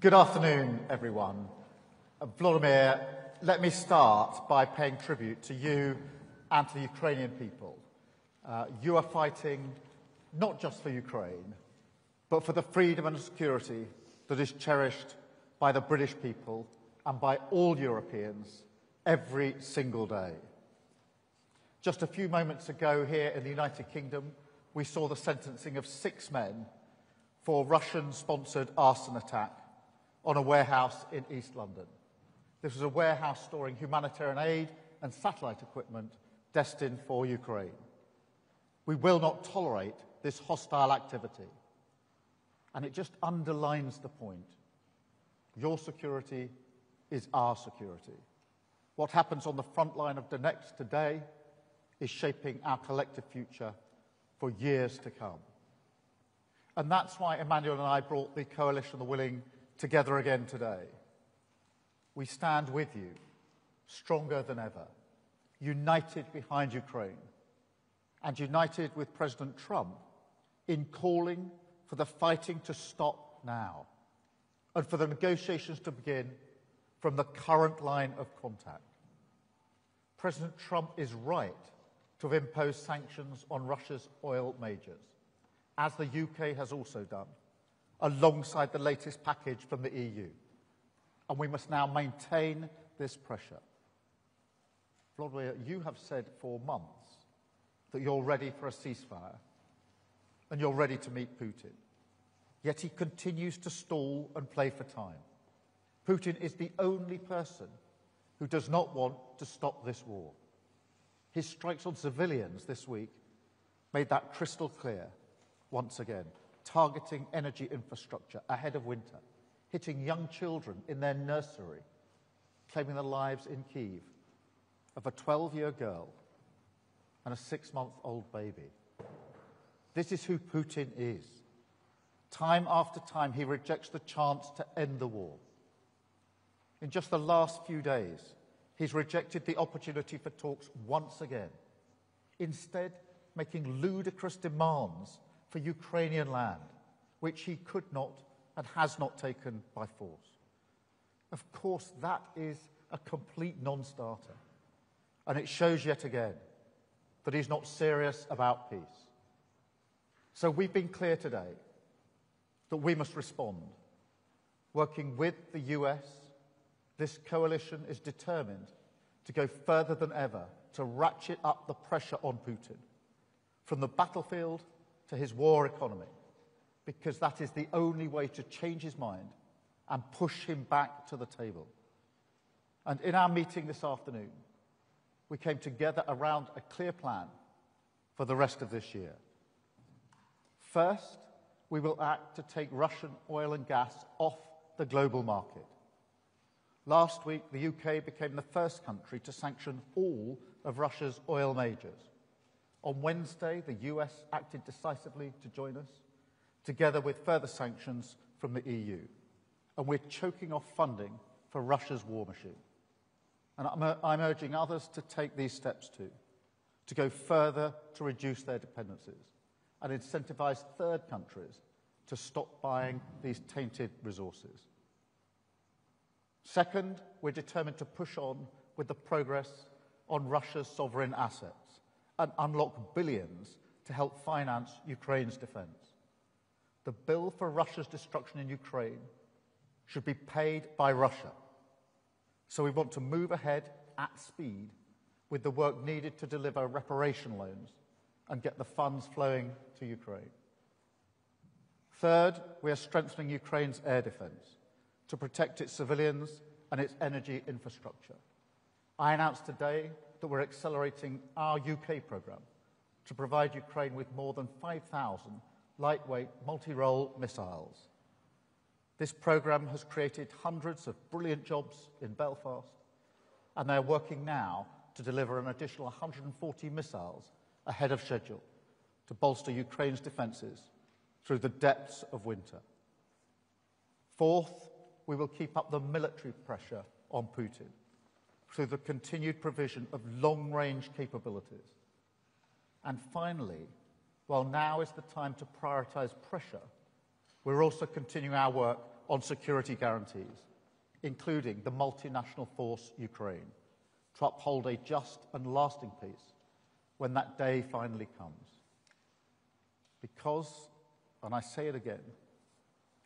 Good afternoon, everyone. Volodymyr, let me start by paying tribute to you and to the Ukrainian people. You are fighting not just for Ukraine, but for the freedom and security that is cherished by the British people and by all Europeans every single day. Just a few moments ago here in the United Kingdom, we saw the sentencing of 6 men for Russian-sponsored arson attack on a warehouse in East London. This was a warehouse storing humanitarian aid and satellite equipment destined for Ukraine. We will not tolerate this hostile activity. And it just underlines the point. Your security is our security. What happens on the front line of Donetsk today is shaping our collective future for years to come. And that's why Emmanuel and I brought the Coalition of the Willing together again today. We stand with you, stronger than ever, united behind Ukraine, and united with President Trump in calling for the fighting to stop now and for the negotiations to begin from the current line of contact. President Trump is right to have imposed sanctions on Russia's oil majors, as the UK has also done, alongside the latest package from the EU. And we must now maintain this pressure. Volodymyr, you have said for months that you're ready for a ceasefire and you're ready to meet Putin. Yet he continues to stall and play for time. Putin is the only person who does not want to stop this war. His strikes on civilians this week made that crystal clear once again, targeting energy infrastructure ahead of winter, hitting young children in their nursery, claiming the lives in Kyiv of a 12-year girl and a 6-month-old baby. This is who Putin is. Time after time, he rejects the chance to end the war. In just the last few days, he's rejected the opportunity for talks once again, instead making ludicrous demands for Ukrainian land, which he could not and has not taken by force. Of course, that is a complete non-starter, and it shows yet again that he's not serious about peace. So we've been clear today that we must respond. Working with the US, this coalition is determined to go further than ever to ratchet up the pressure on Putin, from the battlefield to his war economy, because that is the only way to change his mind and push him back to the table. And in our meeting this afternoon, we came together around a clear plan for the rest of this year. First, we will act to take Russian oil and gas off the global market. Last week, the UK became the first country to sanction all of Russia's oil majors. On Wednesday, the US acted decisively to join us, together with further sanctions from the EU. And we're choking off funding for Russia's war machine. And I'm urging others to take these steps too, to go further to reduce their dependencies and incentivize third countries to stop buying these tainted resources. Second, we're determined to push on with the progress on Russia's sovereign assets and unlock billions to help finance Ukraine's defence. The bill for Russia's destruction in Ukraine should be paid by Russia. So we want to move ahead at speed with the work needed to deliver reparation loans and get the funds flowing to Ukraine. Third, we are strengthening Ukraine's air defence to protect its civilians and its energy infrastructure. I announced today that we're accelerating our UK programme to provide Ukraine with more than 5,000 lightweight multi-role missiles. This programme has created hundreds of brilliant jobs in Belfast, and they're working now to deliver an additional 140 missiles ahead of schedule to bolster Ukraine's defences through the depths of winter. Fourth, we will keep up the military pressure on Putin through the continued provision of long-range capabilities. And finally, while now is the time to prioritise pressure, we're also continuing our work on security guarantees, including the multinational force Ukraine, to uphold a just and lasting peace when that day finally comes. Because, and I say it again,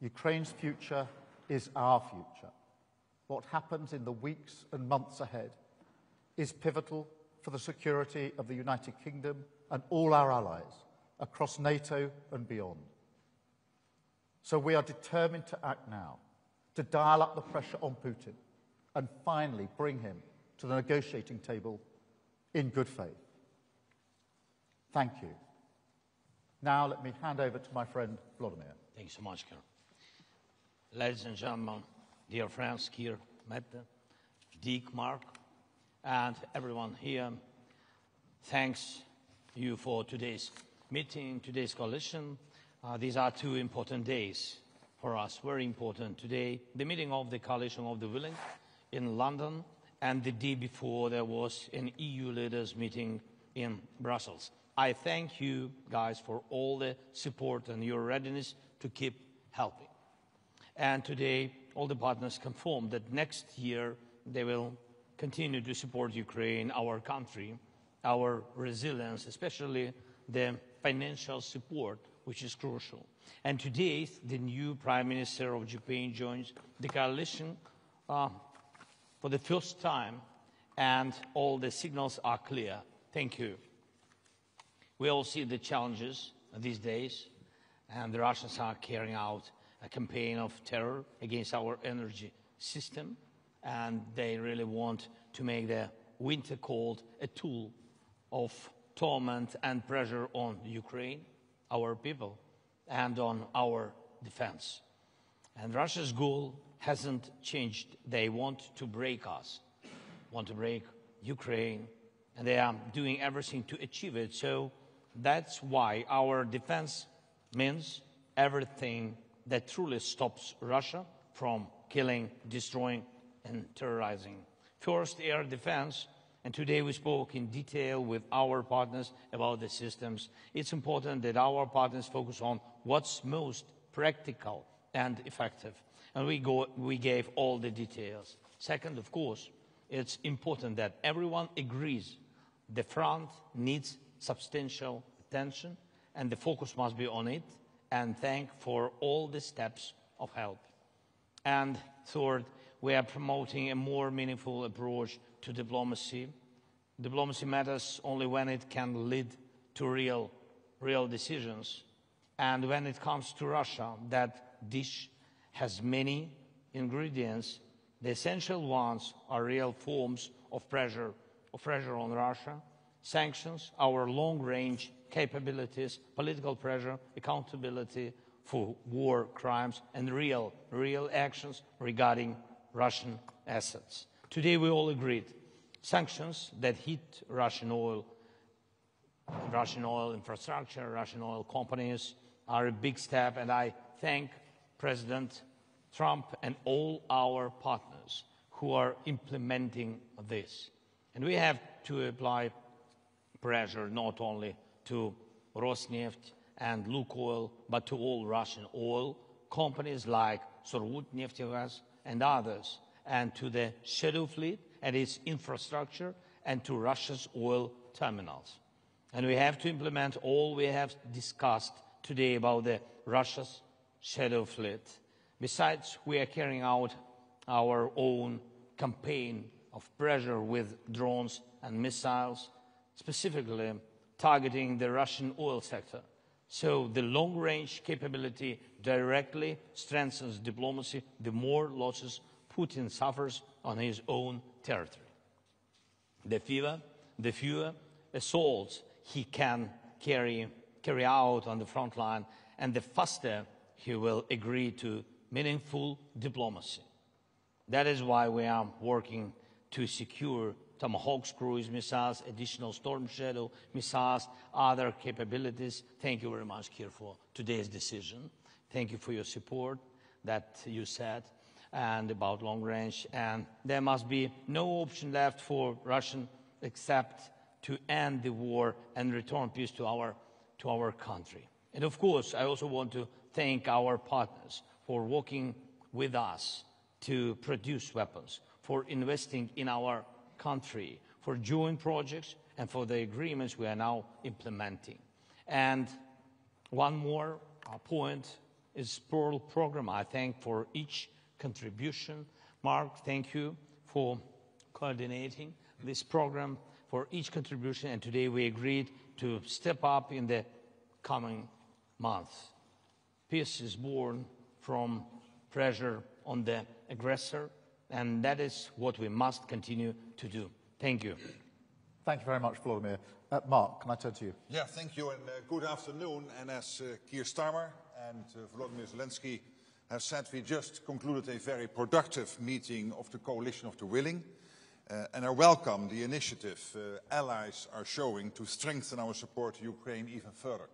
Ukraine's future is our future. What happens in the weeks and months ahead is pivotal for the security of the United Kingdom and all our allies across NATO and beyond. So we are determined to act now, to dial up the pressure on Putin and finally bring him to the negotiating table in good faith. Thank you. Now let me hand over to my friend Volodymyr. Thank you so much, Keir. Ladies and gentlemen, dear friends, Keir, Mette, Dick, Mark, and everyone here, thanks you for today's meeting, today's coalition. These are two important days for us, very important. Today, the meeting of the coalition of the willing in London, and the day before there was an EU leaders meeting in Brussels. I thank you guys for all the support and your readiness to keep helping. And today, all the partners confirmed that next year they will continue to support Ukraine, our country, our resilience, especially the financial support, which is crucial. And today, the new Prime Minister of Japan joins the coalition for the first time, and all the signals are clear. Thank you. We all see the challenges these days, and the Russians are carrying out a campaign of terror against our energy system, and they really want to make the winter cold a tool of torment and pressure on Ukraine, our people, and on our defense. And Russia's goal hasn't changed. They want to break us, want to break Ukraine, and they are doing everything to achieve it. So that's why our defense means everything that truly stops Russia from killing, destroying, and terrorizing. First, air defense, and today we spoke in detail with our partners about the systems. It's important that our partners focus on what's most practical and effective, and we gave all the details. Second, of course, it's important that everyone agrees the front needs substantial attention, and the focus must be on it, and thank for all the steps of help. And third, we are promoting a more meaningful approach to diplomacy. Diplomacy matters only when it can lead to real decisions. And when it comes to Russia, that dish has many ingredients. The essential ones are real forms of pressure on Russia, sanctions, our long-range capabilities, political pressure, accountability for war crimes, and real actions regarding Russian assets. Today we all agreed sanctions that hit Russian oil infrastructure, Russian oil companies are a big step, and I thank President Trump and all our partners who are implementing this. And we have to apply pressure not only to Rosneft and Lukoil, but to all Russian oil companies like Surgutneftegaz and others, and to the shadow fleet and its infrastructure, and to Russia's oil terminals. And we have to implement all we have discussed today about the Russia's shadow fleet. Besides, we are carrying out our own campaign of pressure with drones and missiles, specifically targeting the Russian oil sector. So the long-range capability directly strengthens diplomacy, the more losses Putin suffers on his own territory. The fewer assaults he can carry out on the front line, and the faster he will agree to meaningful diplomacy. That is why we are working to secure Tomahawk cruise missiles, additional Storm Shadow missiles, other capabilities. Thank you very much, Keir, for today's decision. Thank you for your support that you said, and about long range. And there must be no option left for Russia except to end the war and return peace to our country. And of course, I also want to thank our partners for working with us to produce weapons, for investing in our country, for joint projects, and for the agreements we are now implementing. And one more point is Pearl program. I thank for each contribution. Mark, thank you for coordinating this program, for each contribution, and today we agreed to step up in the coming months. Peace is born from pressure on the aggressor, and that is what we must continue to do. Thank you. Thank you very much, Volodymyr. Mark, can I turn to you? Yeah, thank you, and good afternoon. And as Keir Starmer and Volodymyr Zelenskiy have said, we just concluded a very productive meeting of the Coalition of the Willing, and I welcome the initiative allies are showing to strengthen our support to Ukraine even further.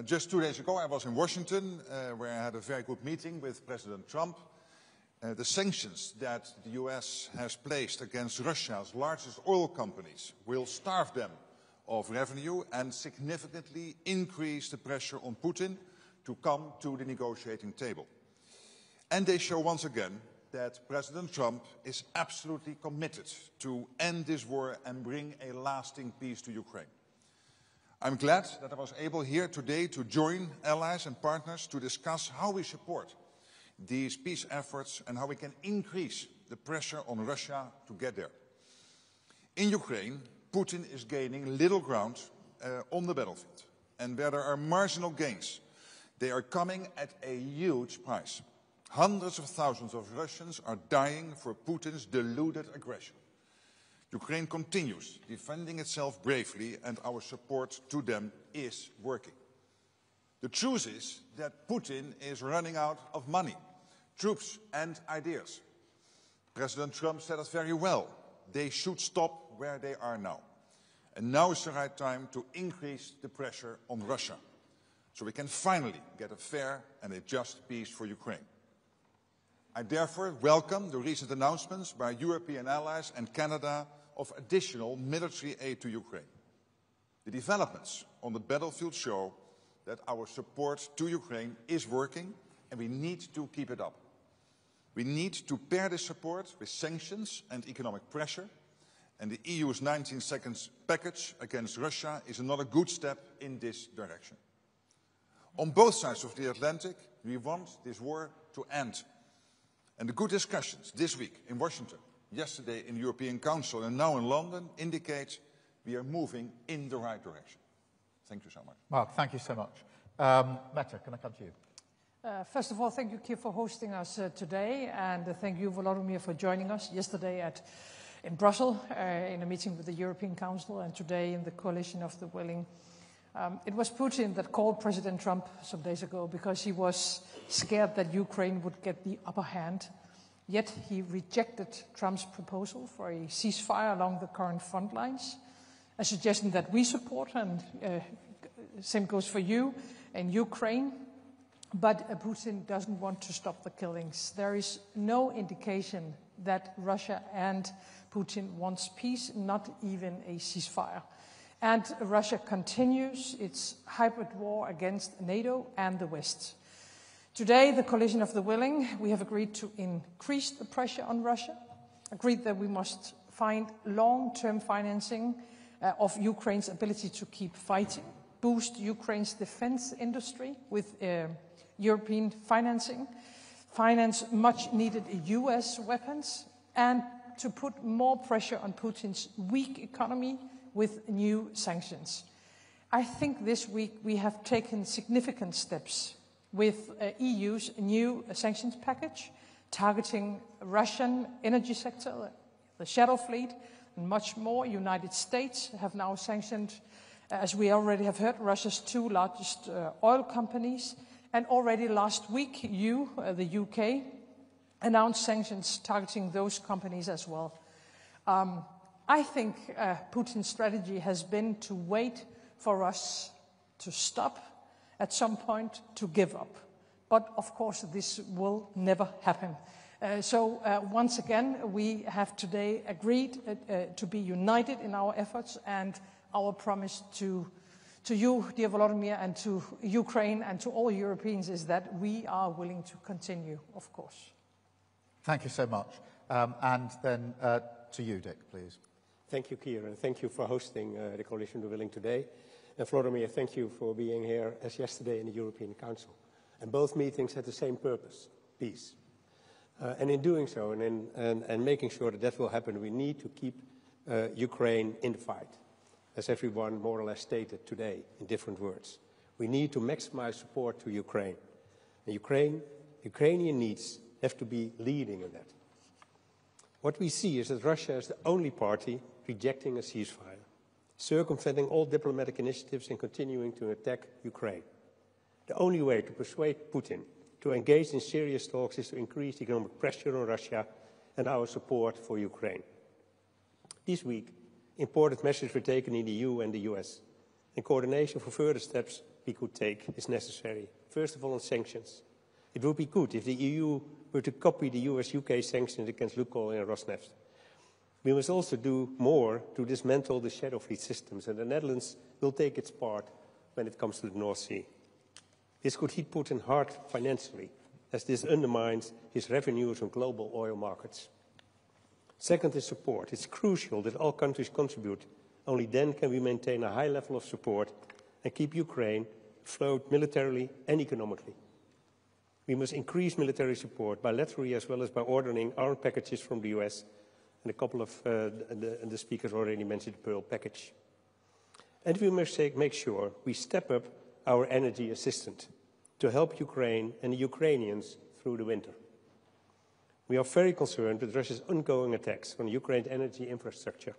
Just 2 days ago, I was in Washington, where I had a very good meeting with President Trump. The sanctions that the US has placed against Russia's largest oil companies will starve them of revenue and significantly increase the pressure on Putin to come to the negotiating table. And they show once again that President Trump is absolutely committed to end this war and bring a lasting peace to Ukraine. I'm glad that I was able here today to join allies and partners to discuss how we support these peace efforts and how we can increase the pressure on Russia to get there. In Ukraine, Putin is gaining little ground on the battlefield. And where there are marginal gains, they are coming at a huge price. Hundreds of thousands of Russians are dying for Putin's deluded aggression. Ukraine continues defending itself bravely, and our support to them is working. The truth is that Putin is running out of money, troops and ideas. President Trump said it very well. They should stop where they are now. And now is the right time to increase the pressure on Russia, so we can finally get a fair and a just peace for Ukraine. I therefore welcome the recent announcements by European allies and Canada of additional military aid to Ukraine. The developments on the battlefield show that our support to Ukraine is working, and we need to keep it up. We need to pair this support with sanctions and economic pressure, and the EU's 19 seconds package against Russia is another good step in this direction. On both sides of the Atlantic, we want this war to end. And the good discussions this week in Washington, yesterday in the European Council, and now in London indicate we are moving in the right direction. Thank you so much. Mark, thank you so much. Mette, can I come to you? First of all, thank you, Keir, for hosting us today, and thank you, Volodymyr, for joining us yesterday in Brussels in a meeting with the European Council, and today in the Coalition of the Willing. It was Putin that called President Trump some days ago because he was scared that Ukraine would get the upper hand. Yet he rejected Trump's proposal for a ceasefire along the current front lines, a suggestion that we support, and same goes for you in Ukraine. But Putin doesn't want to stop the killings. There is no indication that Russia and Putin wants peace, not even a ceasefire. And Russia continues its hybrid war against NATO and the West. Today, the Coalition of the Willing, we have agreed to increase the pressure on Russia, agreed that we must find long-term financing of Ukraine's ability to keep fighting, boost Ukraine's defense industry with European financing, finance much-needed US weapons, and to put more pressure on Putin's weak economy with new sanctions. I think this week we have taken significant steps with EU's new sanctions package, targeting Russian energy sector, the shadow fleet, and much more. United States have now sanctioned, as we already have heard, Russia's two largest oil companies. And already last week, the UK, announced sanctions targeting those companies as well. I think Putin's strategy has been to wait for us to stop, at some point to give up. But of course, this will never happen. So once again, we have today agreed to be united in our efforts and our promise to to you, dear Volodymyr, and to Ukraine and to all Europeans is that we are willing to continue, of course. Thank you so much. And then to you, Dick, please. Thank you, Keir, and thank you for hosting the Coalition of the Willing today. And Volodymyr, thank you for being here as yesterday in the European Council. And both meetings had the same purpose, peace. And in doing so and making sure that that will happen, we need to keep Ukraine in the fight, as everyone more or less stated today in different words. We need to maximize support to Ukraine. And Ukrainian needs have to be leading in that. What we see is that Russia is the only party rejecting a ceasefire, circumventing all diplomatic initiatives and continuing to attack Ukraine. The only way to persuade Putin to engage in serious talks is to increase economic pressure on Russia and our support for Ukraine. This week, important measures were taken in the EU and the US, and coordination for further steps we could take is necessary. First of all, on sanctions. It would be good if the EU were to copy the US-UK sanctions against Lukoil and Rosneft. We must also do more to dismantle the shadow fleet systems, and the Netherlands will take its part when it comes to the North Sea. This could hit Putin hard financially, as this undermines his revenues on global oil markets. Second is support. It's crucial that all countries contribute. Only then can we maintain a high level of support and keep Ukraine afloat militarily and economically. We must increase military support bilaterally as well as by ordering armed packages from the US, and a couple of the speakers already mentioned the Pearl package. And we must make sure we step up our energy assistance to help Ukraine and the Ukrainians through the winter. We are very concerned with Russia's ongoing attacks on Ukraine's energy infrastructure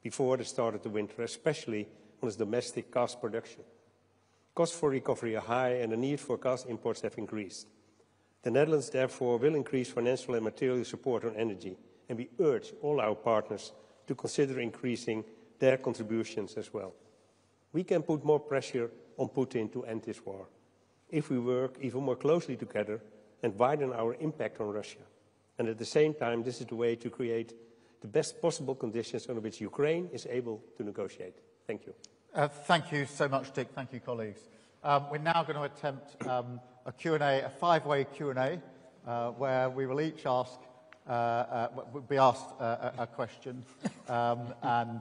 before the start of the winter, especially on its domestic gas production. Costs for recovery are high and the need for gas imports have increased. The Netherlands, therefore, will increase financial and material support on energy, and we urge all our partners to consider increasing their contributions as well. We can put more pressure on Putin to end this war if we work even more closely together and widen our impact on Russia. And at the same time, this is the way to create the best possible conditions under which Ukraine is able to negotiate. Thank you. Thank you so much, Dick. Thank you, colleagues. We're now going to attempt a Q&A, a five-way Q&A, where we will each ask, be asked a question. And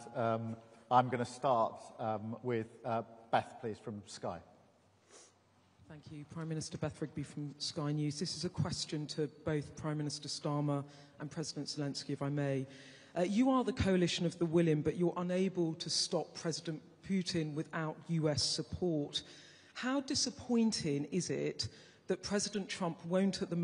I'm going to start with Beth, please, from Sky. Thank you. Prime Minister Beth Rigby from Sky News. This is a question to both Prime Minister Starmer and President Zelensky, if I may. You are the coalition of the willing, but you're unable to stop President Putin without US support. How disappointing is it that President Trump won't at the moment